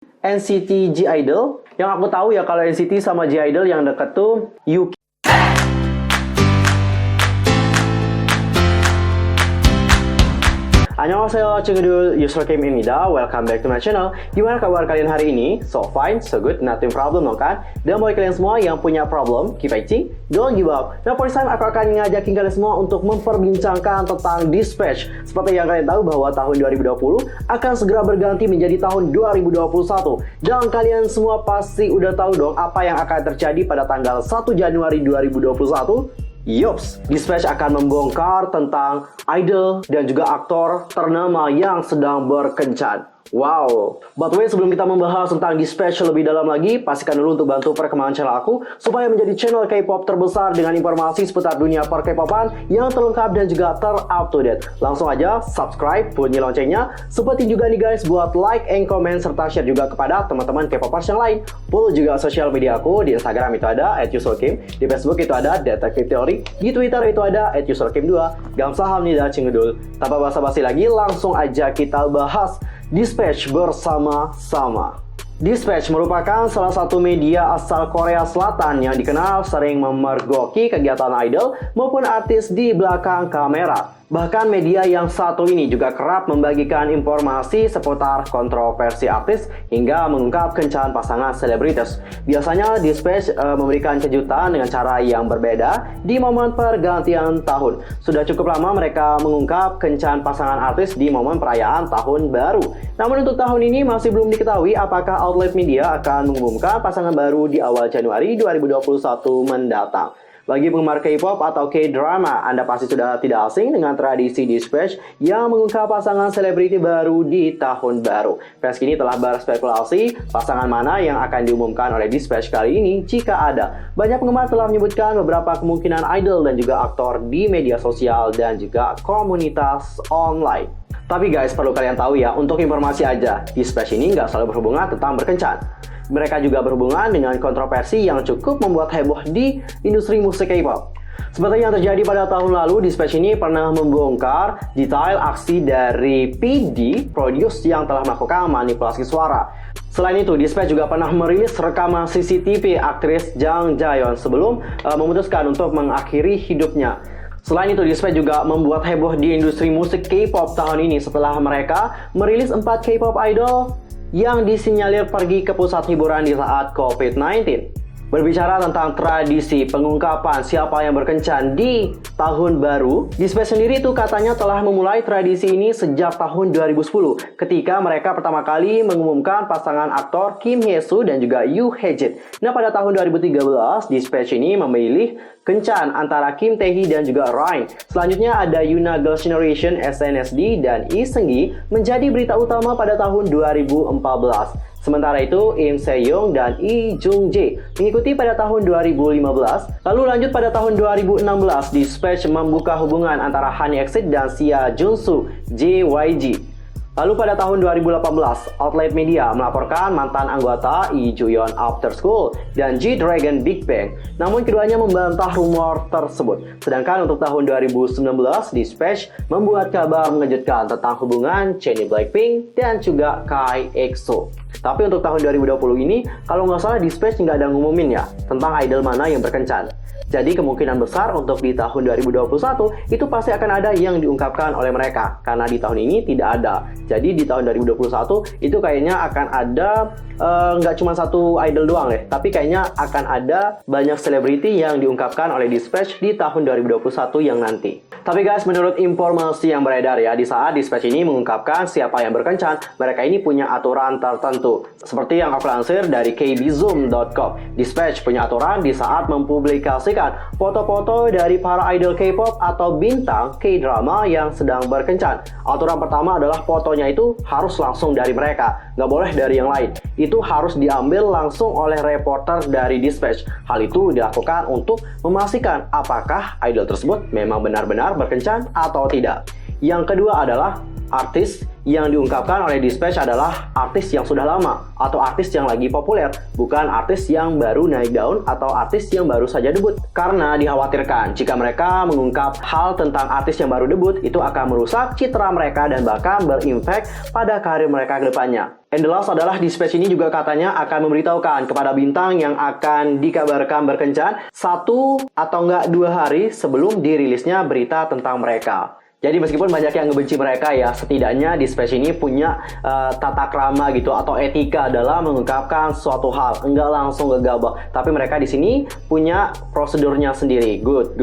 NCT G-Idol. Yang aku tahu ya kalau NCT sama G-Idol yang deket tuh UK. Annyeonghaseyo, Chungdul, Yusro Kim입니다. Welcome back to my channel. Gimana kabar kalian hari ini? So fine, so good, nothing problem dong kan? Dan buat kalian semua yang punya problem, keep fighting, don't give up. Nah, for this time aku akan ngajakin kalian semua untuk memperbincangkan tentang Dispatch. Seperti yang kalian tahu bahwa tahun 2020 akan segera berganti menjadi tahun 2021. Dan kalian semua pasti udah tahu dong apa yang akan terjadi pada tanggal 1 Januari 2021. Yops, Dispatch akan membongkar tentang idol dan juga aktor ternama yang sedang berkencan. Wow. By the way, sebelum kita membahas tentang Dispatch lebih dalam lagi, pastikan dulu untuk bantu perkembangan channel aku supaya menjadi channel K-pop terbesar dengan informasi seputar dunia per K-popan yang terlengkap dan juga ter-up-to-date. Langsung aja subscribe, bunyi loncengnya. Seperti juga nih guys, buat like and comment serta share juga kepada teman-teman K-popers yang lain. Follow juga sosial media aku. Di Instagram itu ada @yusrokim, di Facebook itu ada Detektif Teori, di Twitter itu ada @yusrokim2. Gamsahamnida Cingedul. Tanpa basa-basi lagi, langsung aja kita bahas Dispatch bersama-sama. Dispatch merupakan salah satu media asal Korea Selatan yang dikenal sering memergoki kegiatan idol maupun artis di belakang kamera. Bahkan media yang satu ini juga kerap membagikan informasi seputar kontroversi artis hingga mengungkap kencan pasangan selebritas. Biasanya Dispatch memberikan kejutan dengan cara yang berbeda di momen pergantian tahun. Sudah cukup lama mereka mengungkap kencan pasangan artis di momen perayaan tahun baru. Namun untuk tahun ini masih belum diketahui apakah outlet media akan mengumumkan pasangan baru di awal Januari 2021 mendatang. Bagi penggemar K-pop atau K-drama, Anda pasti sudah tidak asing dengan tradisi Dispatch yang mengungkap pasangan selebriti baru di tahun baru. Fans kini telah berspekulasi pasangan mana yang akan diumumkan oleh Dispatch kali ini jika ada. Banyak penggemar telah menyebutkan beberapa kemungkinan idol dan juga aktor di media sosial dan juga komunitas online. Tapi guys, perlu kalian tahu ya, untuk informasi aja, Dispatch ini nggak selalu berhubungan tentang berkencan. Mereka juga berhubungan dengan kontroversi yang cukup membuat heboh di industri musik K-pop. Seperti yang terjadi pada tahun lalu, Dispatch ini pernah membongkar detail aksi dari PD Produce yang telah melakukan manipulasi suara. Selain itu, Dispatch juga pernah merilis rekaman CCTV aktris Jang Jaeyeon sebelum memutuskan untuk mengakhiri hidupnya. Selain itu, Dispatch juga membuat heboh di industri musik K-pop tahun ini setelah mereka merilis 4 K-pop idol yang disinyalir pergi ke pusat hiburan di saat COVID-19. Berbicara tentang tradisi pengungkapan siapa yang berkencan di tahun baru, Dispatch sendiri itu katanya telah memulai tradisi ini sejak tahun 2010 ketika mereka pertama kali mengumumkan pasangan aktor Kim Hye-soo dan juga Yoo Hae-jin. Nah, pada tahun 2013, Dispatch ini memilih kencan antara Kim Tae-hee dan juga Ryan. Selanjutnya ada Yuna Girls' Generation SNSD dan Lee Seung-gi menjadi berita utama pada tahun 2014. Sementara itu, Im Se-young dan Lee Jung-jae mengikuti pada tahun 2015. Lalu lanjut pada tahun 2016, Dispatch membuka hubungan antara Han Ye-exit dan Sia Jun-soo JYG. Lalu pada tahun 2018, outlet media melaporkan mantan anggota Lee Ju-yeon After School dan G-Dragon Big Bang. Namun keduanya membantah rumor tersebut. Sedangkan untuk tahun 2019, Dispatch membuat kabar mengejutkan tentang hubungan Jennie Blackpink dan juga Kai EXO. Tapi untuk tahun 2020 ini, kalau nggak salah Dispatch nggak ada ngumumin ya tentang idol mana yang berkencan. Jadi kemungkinan besar untuk di tahun 2021 itu pasti akan ada yang diungkapkan oleh mereka. Karena di tahun ini tidak ada. Jadi di tahun 2021 itu kayaknya akan ada nggak cuma satu idol doang deh. Tapi kayaknya akan ada banyak selebriti yang diungkapkan oleh Dispatch di tahun 2021 yang nanti. Tapi guys, menurut informasi yang beredar ya, di saat Dispatch ini mengungkapkan siapa yang berkencan, mereka ini punya aturan tertentu. Seperti yang aku lansir dari kbzoom.com. Dispatch punya aturan di saat mempublikasikan foto-foto dari para idol K-pop atau bintang K-drama yang sedang berkencan. Aturan pertama adalah fotonya itu harus langsung dari mereka, nggak boleh dari yang lain. Itu harus diambil langsung oleh reporter dari Dispatch. Hal itu dilakukan untuk memastikan apakah idol tersebut memang benar-benar berkencan atau tidak. Yang kedua adalah artis yang diungkapkan oleh Dispatch adalah artis yang sudah lama atau artis yang lagi populer, bukan artis yang baru naik daun atau artis yang baru saja debut. Karena dikhawatirkan jika mereka mengungkap hal tentang artis yang baru debut, itu akan merusak citra mereka dan bahkan berimpact pada karir mereka ke depannya. And the last adalah Dispatch ini juga katanya akan memberitahukan kepada bintang yang akan dikabarkan berkencan 1 atau enggak 2 hari sebelum dirilisnya berita tentang mereka. Jadi meskipun banyak yang ngebenci mereka ya, setidaknya Dispatch ini punya tata krama gitu atau etika dalam mengungkapkan suatu hal, enggak langsung gegabah. Tapi mereka di sini punya prosedurnya sendiri. Good.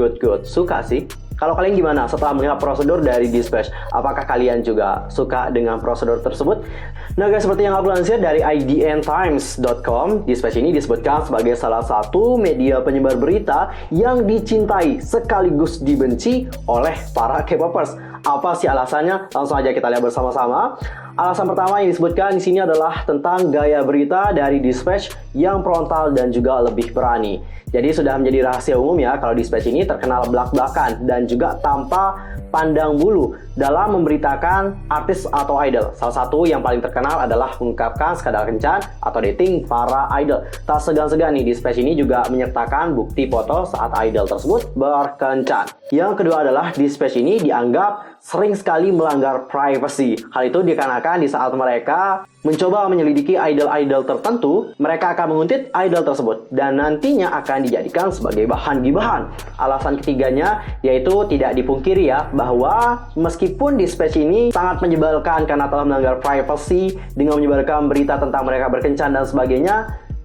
Suka sih. Kalau kalian gimana setelah melihat prosedur dari Dispatch? Apakah kalian juga suka dengan prosedur tersebut? Nah guys, seperti yang aku lansir dari idntimes.com, Dispatch ini disebutkan sebagai salah satu media penyebar berita yang dicintai sekaligus dibenci oleh para K-popers. Apa sih alasannya? Langsung aja kita lihat bersama-sama. Alasan pertama yang disebutkan di sini adalah tentang gaya berita dari Dispatch yang frontal dan juga lebih berani. Jadi sudah menjadi rahasia umum ya kalau Dispatch ini terkenal blak-blakan dan juga tanpa pandang bulu dalam memberitakan artis atau idol. Salah satu yang paling terkenal adalah mengungkapkan skandal kencan atau dating para idol. Tak segan-segan nih Dispatch ini juga menyertakan bukti foto saat idol tersebut berkencan. Yang kedua adalah Dispatch ini dianggap sering sekali melanggar privacy. Hal itu dikarenakan di saat mereka mencoba menyelidiki idol-idol tertentu, mereka akan menguntit idol tersebut dan nantinya akan dijadikan sebagai bahan gibahan. Alasan ketiganya yaitu tidak dipungkiri ya bahwa meskipun Dispatch ini sangat menyebalkan karena telah melanggar privacy dengan menyebarkan berita tentang mereka berkencan dan sebagainya,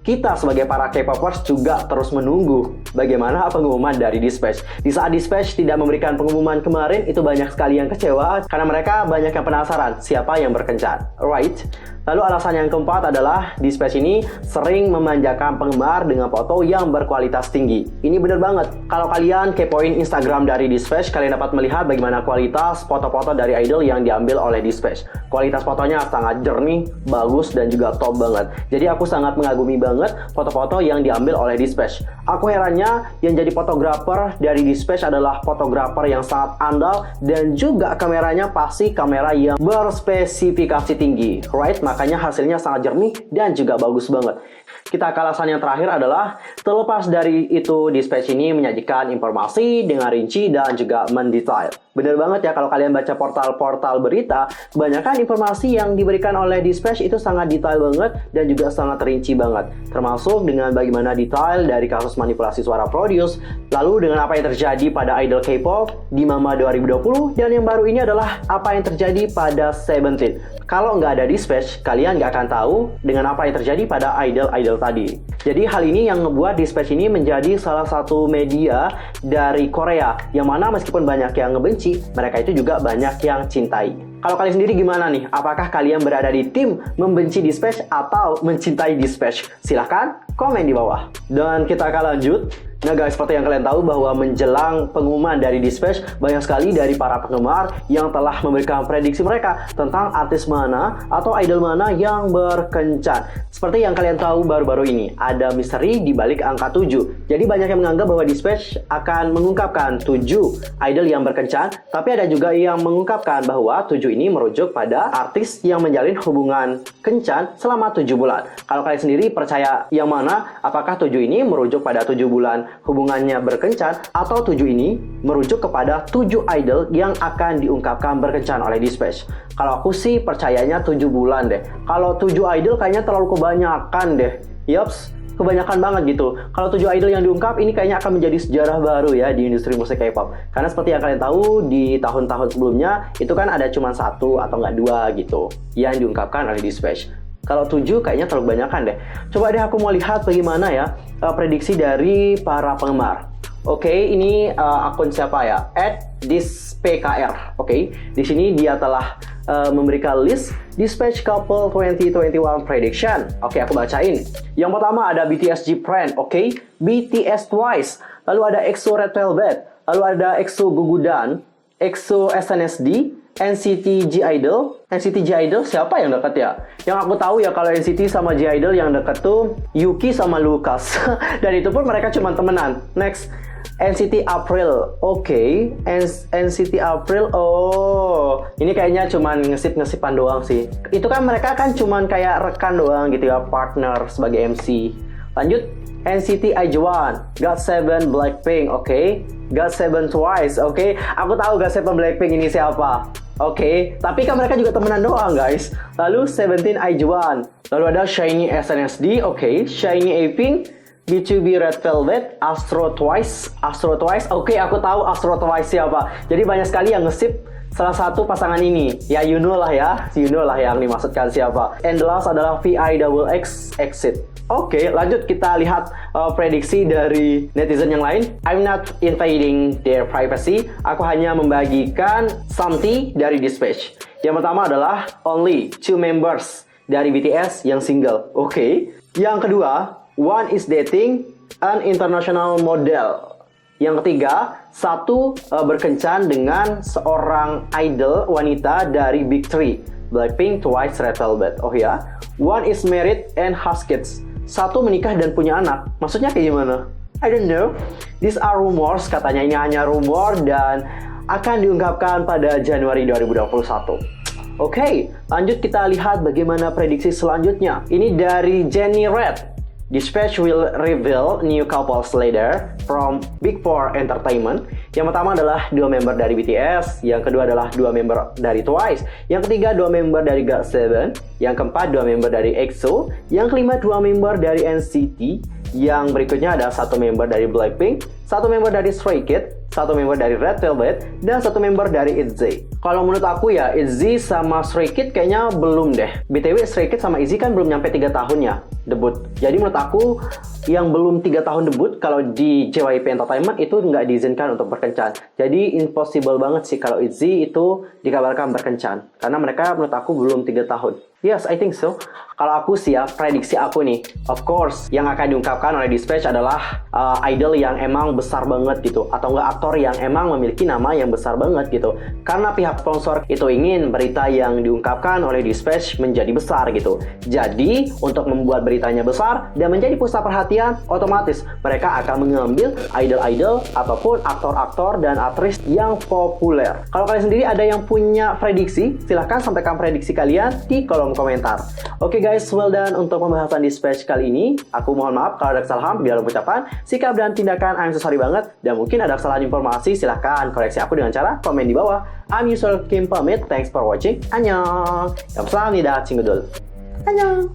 kita sebagai para K-popers juga terus menunggu bagaimana pengumuman dari Dispatch. Di saat Dispatch tidak memberikan pengumuman kemarin, itu banyak sekali yang kecewa karena mereka banyak yang penasaran siapa yang berkencan, right? Lalu alasan yang keempat adalah Dispatch ini sering memanjakan penggemar dengan foto yang berkualitas tinggi. Ini bener banget. Kalau kalian kepoin Instagram dari Dispatch, kalian dapat melihat bagaimana kualitas foto-foto dari idol yang diambil oleh Dispatch. Kualitas fotonya sangat jernih, bagus, dan juga top banget. Jadi aku sangat mengagumi banget foto-foto yang diambil oleh Dispatch. Aku herannya yang jadi fotografer dari Dispatch adalah fotografer yang sangat andal dan juga kameranya pasti kamera yang berspesifikasi tinggi, right? Makanya hasilnya sangat jernih dan juga bagus banget. Kita ke alasan yang terakhir adalah terlepas dari itu Dispatch ini menyajikan informasi dengan rinci dan juga mendetail. Bener banget ya kalau kalian baca portal-portal berita, kebanyakan informasi yang diberikan oleh Dispatch itu sangat detail banget dan juga sangat rinci banget. Termasuk dengan bagaimana detail dari kasus manipulasi suara Produce, lalu dengan apa yang terjadi pada idol K-pop di Mama 2020, dan yang baru ini adalah apa yang terjadi pada Seventeen. Kalau nggak ada Dispatch, kalian nggak akan tahu dengan apa yang terjadi pada idol-idol tadi. Jadi hal ini yang ngebuat Dispatch ini menjadi salah satu media dari Korea, yang mana meskipun banyak yang ngebenci, mereka itu juga banyak yang cintai. Kalau kalian sendiri gimana nih? Apakah kalian berada di tim membenci Dispatch atau mencintai Dispatch? Silahkan komen di bawah. Dan kita akan lanjut. Nah guys, seperti yang kalian tahu bahwa menjelang pengumuman dari Dispatch, banyak sekali dari para penggemar yang telah memberikan prediksi mereka tentang artis mana atau idol mana yang berkencan. Seperti yang kalian tahu baru-baru ini, ada misteri di balik angka 7. Jadi banyak yang menganggap bahwa Dispatch akan mengungkapkan 7 idol yang berkencan, tapi ada juga yang mengungkapkan bahwa 7 ini merujuk pada artis yang menjalin hubungan kencan selama 7 bulan. Kalau kalian sendiri percaya yang mana? Apakah 7 ini merujuk pada 7 bulan hubungannya berkencan, atau 7 ini merujuk kepada 7 idol yang akan diungkapkan berkencan oleh Dispatch? Kalau aku sih percayanya 7 bulan deh. Kalau 7 idol kayaknya terlalu kebanyakan deh. Yaps, kebanyakan banget gitu. Kalau 7 idol yang diungkap ini kayaknya akan menjadi sejarah baru ya di industri musik K-pop. Karena seperti yang kalian tahu di tahun-tahun sebelumnya itu kan ada cuma 1 atau nggak 2 gitu yang diungkapkan oleh Dispatch. Kalau 7 kayaknya terlalu banyakan deh. Coba deh aku mau lihat bagaimana ya prediksi dari para penggemar. Oke, ini akun siapa ya? @dispkr. Oke, di sini dia telah memberikan list Dispatch Couple 2021 Prediction. Oke, aku bacain. Yang pertama ada BTS G-Friend, oke, BTS Twice, lalu ada EXO Red Velvet, lalu ada EXO Gugudan, EXO SNSD, NCT G-Idol. NCT G-Idol siapa yang dekat ya? Yang aku tahu ya kalau NCT sama G-Idol yang dekat tuh Yuki sama Lucas. Dan itu pun mereka cuma temenan. Next, NCT April. Oke, NCT April. Oh, ini kayaknya cuman ngesip-ngesipan doang sih. Itu kan mereka kan cuman kayak rekan doang gitu ya, partner sebagai MC. Lanjut, NCT IZ*ONE, GOT7 Blackpink. Oke, GOT7 Twice. Oke, aku tahu GOT7 Blackpink ini siapa. Oke, tapi kan mereka juga temenan doang guys. Lalu Seventeen IZ*ONE. Lalu ada SHINee SNSD. Oke, SHINee A-Pink, BTOB Red Velvet, Astro Twice. Oke, aku tahu Astro Twice siapa. Jadi banyak sekali yang ngesip salah satu pasangan ini. Ya, you know lah yang dimaksudkan siapa. And the last adalah VIXX Exit. Oke, lanjut kita lihat prediksi dari netizen yang lain. I'm not invading their privacy. Aku hanya membagikan something dari Dispatch. Yang pertama adalah only 2 members dari BTS yang single. Oke. Yang kedua, one is dating an international model. Yang ketiga, satu berkencan dengan seorang idol wanita dari Big Three, Blackpink, Twice, Red Velvet. Oh ya, one is married and has kids. Satu menikah dan punya anak. Maksudnya kayak gimana? I don't know. These are rumors. Katanya ini hanya rumor dan akan diungkapkan pada Januari 2021. Oke, lanjut kita lihat bagaimana prediksi selanjutnya. Ini dari Jenny Red. Dispatch will reveal new couples later from Big Four Entertainment. Yang pertama adalah 2 member dari BTS, yang kedua adalah 2 member dari Twice, yang ketiga 2 member dari GOT7, yang keempat 2 member dari EXO, yang kelima 2 member dari NCT, yang berikutnya ada 1 member dari Blackpink, 1 member dari Stray Kids, 1 member dari Red Velvet, dan 1 member dari ITZY. Kalau menurut aku ya, ITZY sama Stray Kids kayaknya belum deh. BTW Stray Kids sama ITZY kan belum nyampe 3 tahun ya debut. Jadi menurut aku yang belum 3 tahun debut kalau di JYP Entertainment itu nggak diizinkan untuk berkencan. Jadi impossible banget sih kalau ITZY itu dikabarkan berkencan. Karena mereka menurut aku belum 3 tahun. Yes, I think so. Kalau aku sih ya, prediksi aku nih, of course, yang akan diungkapkan oleh Dispatch adalah idol yang emang besar banget gitu. Atau enggak aktor yang emang memiliki nama yang besar banget gitu. Karena pihak sponsor itu ingin berita yang diungkapkan oleh Dispatch menjadi besar gitu. Jadi, untuk membuat beritanya besar dan menjadi pusat perhatian, otomatis mereka akan mengambil idol-idol ataupun aktor-aktor dan aktris yang populer. Kalau kalian sendiri ada yang punya prediksi, silahkan sampaikan prediksi kalian di kolom komentar. Oke guys, well done untuk pembahasan Dispatch kali ini. Aku mohon maaf kalau ada kesalahan di dalam ucapan, sikap, dan tindakan. I'm so sorry banget. Dan mungkin ada kesalahan informasi, silahkan koreksi aku dengan cara komen di bawah. I'm Yusuf Kim pamit. Thanks for watching. Annyeong. 감사합니다, 친구들. Annyeong.